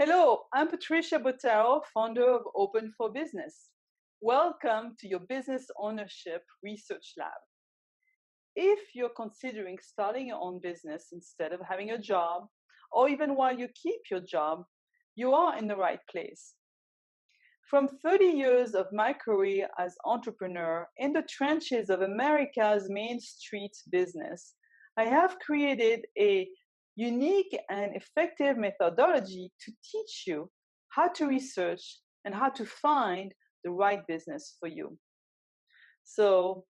Hello, I'm Patricia Bottaro, founder of Open for Business. Welcome to your Business Ownership Research Lab. If you're considering starting your own business instead of having a job, or even while you keep your job, you are in the right place. From 30 years of my career as entrepreneur in the trenches of America's Main Street business, I have created a unique and effective methodology to teach you how to research and how to find the right business for you. So,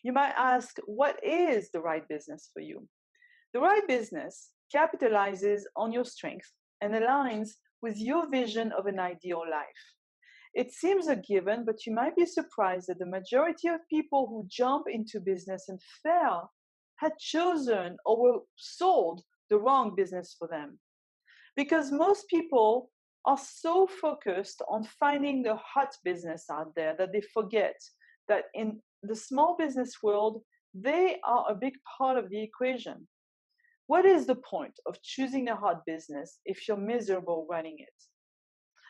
you might ask, what is the right business for you? The right business capitalizes on your strength and aligns with your vision of an ideal life. It seems a given, but you might be surprised that the majority of people who jump into business and fail had chosen or were sold the wrong business for them. Because most people are so focused on finding the hot business out there that they forget that in the small business world, they are a big part of the equation. What is the point of choosing a hot business if you're miserable running it?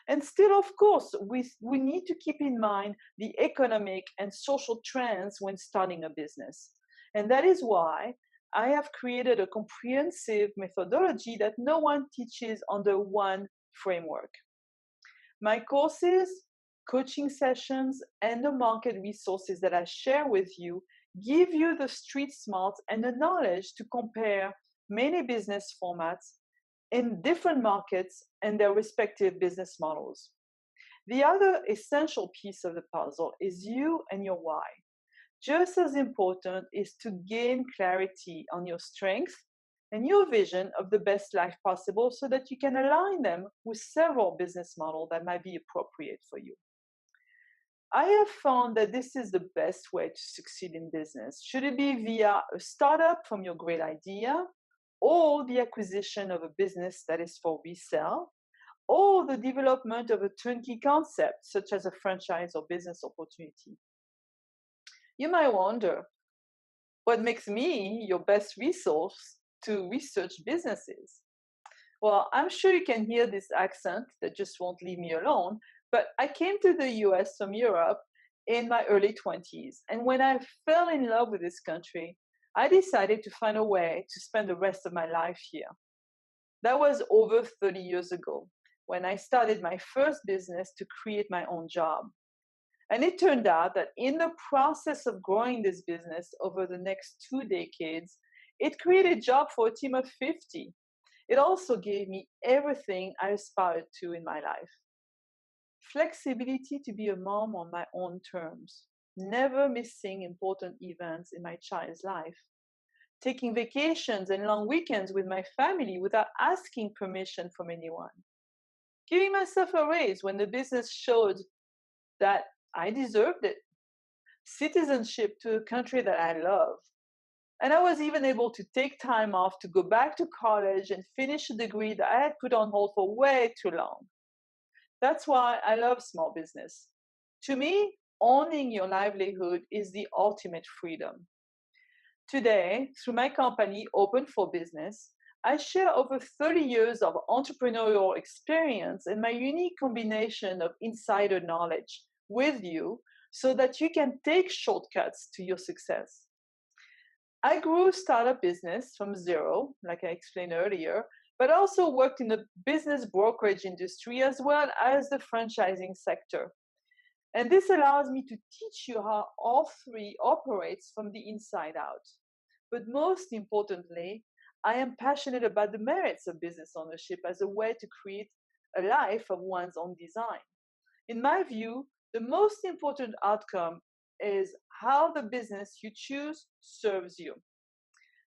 And still, of course, we need to keep in mind the economic and social trends when starting a business. And that is why I have created a comprehensive methodology that no one teaches under one framework. My courses, coaching sessions, and the market resources that I share with you give you the street smarts and the knowledge to compare many business formats in different markets and their respective business models. The other essential piece of the puzzle is you and your why. Just as important is to gain clarity on your strengths and your vision of the best life possible so that you can align them with several business models that might be appropriate for you. I have found that this is the best way to succeed in business. Should it be via a startup from your great idea, or the acquisition of a business that is for resale, or the development of a turnkey concept, such as a franchise or business opportunity. You might wonder, what makes me your best resource to research businesses? Well, I'm sure you can hear this accent that just won't leave me alone, but I came to the US from Europe in my early 20s. And when I fell in love with this country, I decided to find a way to spend the rest of my life here. That was over 30 years ago when I started my first business to create my own job. And it turned out that in the process of growing this business over the next 2 decades, it created a job for a team of 50. It also gave me everything I aspired to in my life. Flexibility to be a mom on my own terms, never missing important events in my child's life, taking vacations and long weekends with my family without asking permission from anyone, giving myself a raise when the business showed that I deserved it, citizenship to a country that I love. And I was even able to take time off to go back to college and finish a degree that I had put on hold for way too long. That's why I love small business. To me, owning your livelihood is the ultimate freedom. Today, through my company, Open for Business, I share over 30 years of entrepreneurial experience and my unique combination of insider knowledge with you so that you can take shortcuts to your success. I grew a startup business from zero, like I explained earlier, but also worked in the business brokerage industry as well as the franchising sector. And this allows me to teach you how all three operates from the inside out. But most importantly, I am passionate about the merits of business ownership as a way to create a life of one's own design. In my view, the most important outcome is how the business you choose serves you.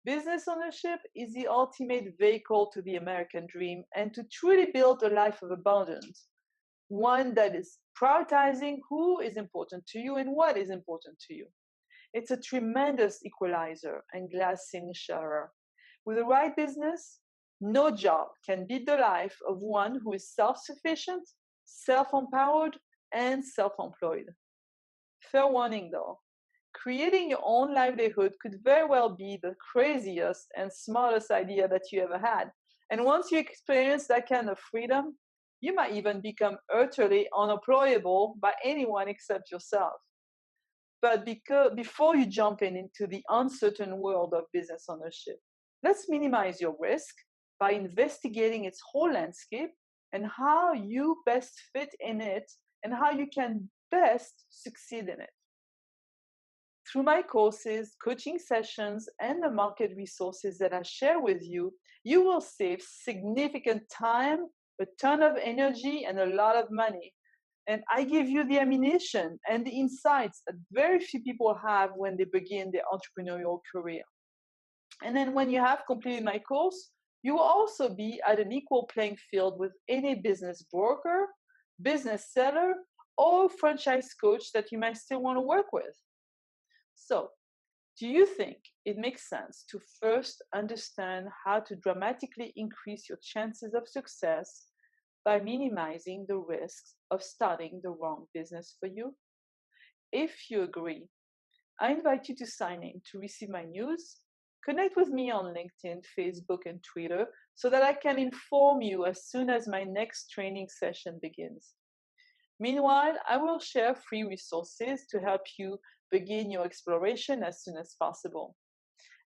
Business ownership is the ultimate vehicle to the American dream and to truly build a life of abundance, one that is prioritizing who is important to you and what is important to you. It's a tremendous equalizer and glass ceiling shatterer. With the right business, no job can beat the life of one who is self sufficient, self empowered, and self employed. Fair warning though, creating your own livelihood could very well be the craziest and smartest idea that you ever had. And once you experience that kind of freedom, You might even become utterly unemployable by anyone except yourself. But before you jump into the uncertain world of business ownership, let's minimize your risk by investigating its whole landscape and how you best fit in it and how you can best succeed in it. Through my courses, coaching sessions, and the market resources that I share with you, you will save significant time, a ton of energy, and a lot of money. And I give you the ammunition and the insights that very few people have when they begin their entrepreneurial career. And then when you have completed my course, you will also be at an equal playing field with any business broker, business seller, or franchise coach that you might still want to work with. So, do you think it makes sense to first understand how to dramatically increase your chances of success by minimizing the risks of starting the wrong business for you? If you agree, I invite you to sign in to receive my news. Connect with me on LinkedIn, Facebook, and Twitter so that I can inform you as soon as my next training session begins. Meanwhile, I will share free resources to help you begin your exploration as soon as possible.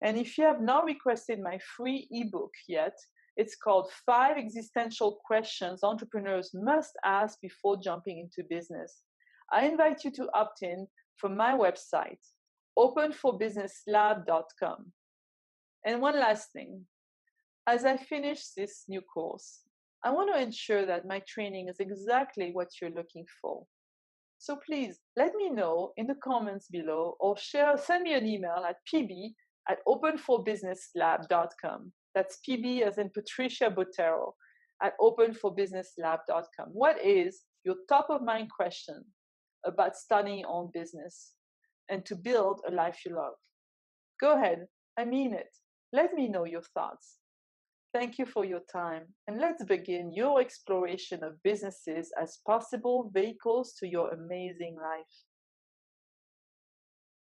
And if you have not requested my free ebook yet, it's called 5 Existential Questions Entrepreneurs Must Ask Before Jumping into Business. I invite you to opt in from my website, openforbusinesslab.com. And one last thing, as I finish this new course, I want to ensure that my training is exactly what you're looking for. So please let me know in the comments below or send me an email at pb@openforbusinesslab.com. That's PB as in Patricia Botero at openforbusinesslab.com. What is your top of mind question about starting your own business and to build a life you love? Go ahead. I mean it. Let me know your thoughts. Thank you for your time, and let's begin your exploration of businesses as possible vehicles to your amazing life.